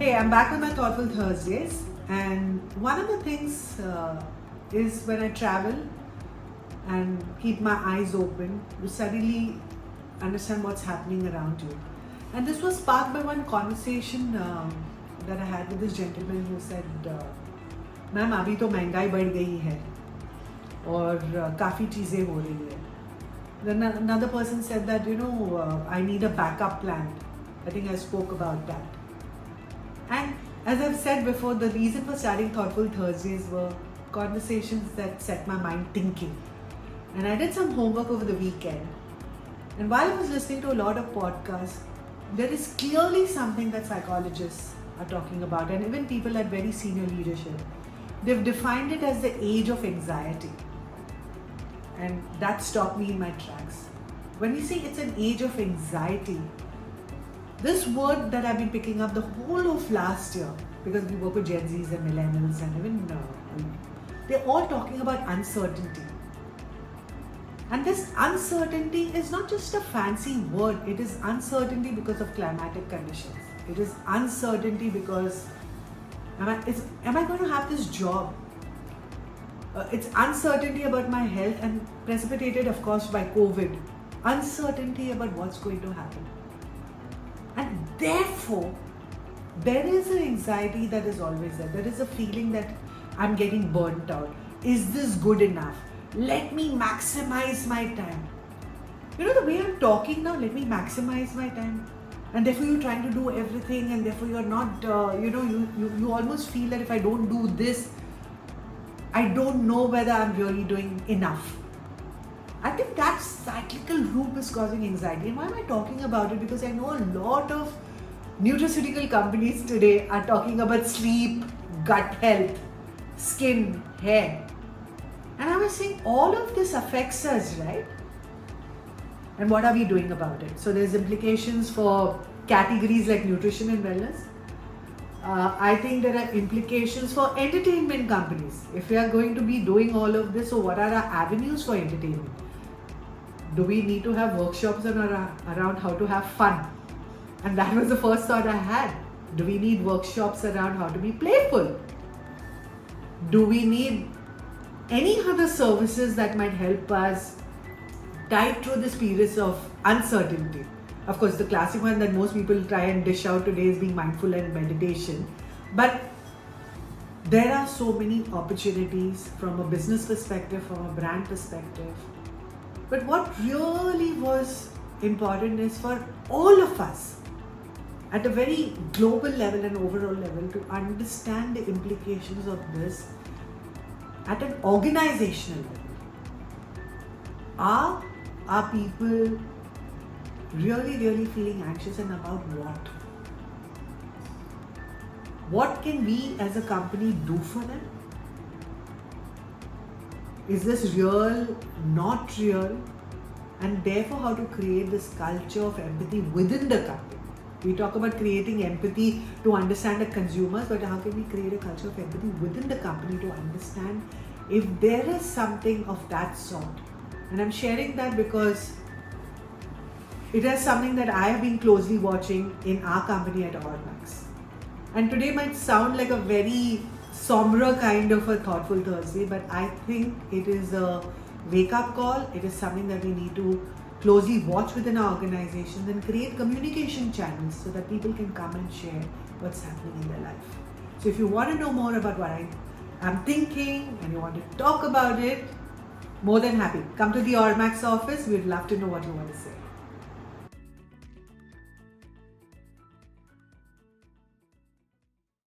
Hey, I'm back with my Thoughtful Thursdays, and one of the things is when I travel and keep my eyes open, you suddenly understand what's happening around you. And this was sparked by one conversation that I had with this gentleman who said, "ma'am अभी तो महंगाई बढ़ गई है और काफ़ी चीज़ें हो रही है." Then another person said that I need a backup plan. I think I spoke about that. And as I've said before, the reason for starting Thoughtful Thursdays were conversations that set my mind thinking. And I did some homework over the weekend. And while I was listening to a lot of podcasts, there is clearly something that psychologists are talking about, and even people at very senior leadership. They've defined it as the age of anxiety. And that stopped me in my tracks. When we say it's an age of anxiety, this word that I've been picking up the whole of last year, because we work with Gen Zs and millennials and even they're all talking about uncertainty. And this uncertainty is not just a fancy word, it is uncertainty because of climatic conditions. It is uncertainty because am I going to have this job? It's uncertainty about my health and precipitated, of course, by COVID. Uncertainty about what's going to happen. And therefore, there is an anxiety that is always there. There is a feeling that I'm getting burnt out. Is this good enough? Let me maximize my time. You know the way I'm talking now, let me maximize my time. And therefore you're trying to do everything, and therefore you're not, you almost feel that if I don't do this, I don't know whether I'm really doing enough. I think that cyclical loop is causing anxiety. And why am I talking about it? Because I know a lot of nutraceutical companies today are talking about sleep, gut health, skin, hair. And I was saying all of this affects us, right? And what are we doing about it? So there's implications for categories like nutrition and wellness. I think there are implications for entertainment companies. If we are going to be doing all of this, so what are our avenues for entertainment? Do we need to have workshops around how to have fun? And that was the first thought I had. Do we need workshops around how to be playful? Do we need any other services that might help us tide through this period of uncertainty? Of course, the classic one that most people try and dish out today is being mindful and meditation. But there are so many opportunities from a business perspective, from a brand perspective. But what really was important is for all of us at a very global level and overall level to understand the implications of this at an organizational level. Are people really feeling anxious, and about what? What can we as a company do for them? Is this real, not real? And therefore how to create this culture of empathy within the company. We talk about creating empathy to understand the consumers, but how can we create a culture of empathy within the company to understand if there is something of that sort? And I'm sharing that because it is something that I have been closely watching in our company at Ormax. And today might sound like a very somber kind of a Thoughtful Thursday, but I think it is a wake-up call. It is something that we need to closely watch within our organizations and create communication channels so that people can come and share what's happening in their life. So if you want to know more about what I'm thinking and you want to talk about it, more than happy. Come to the Ormax office. We'd love to know what you want to say.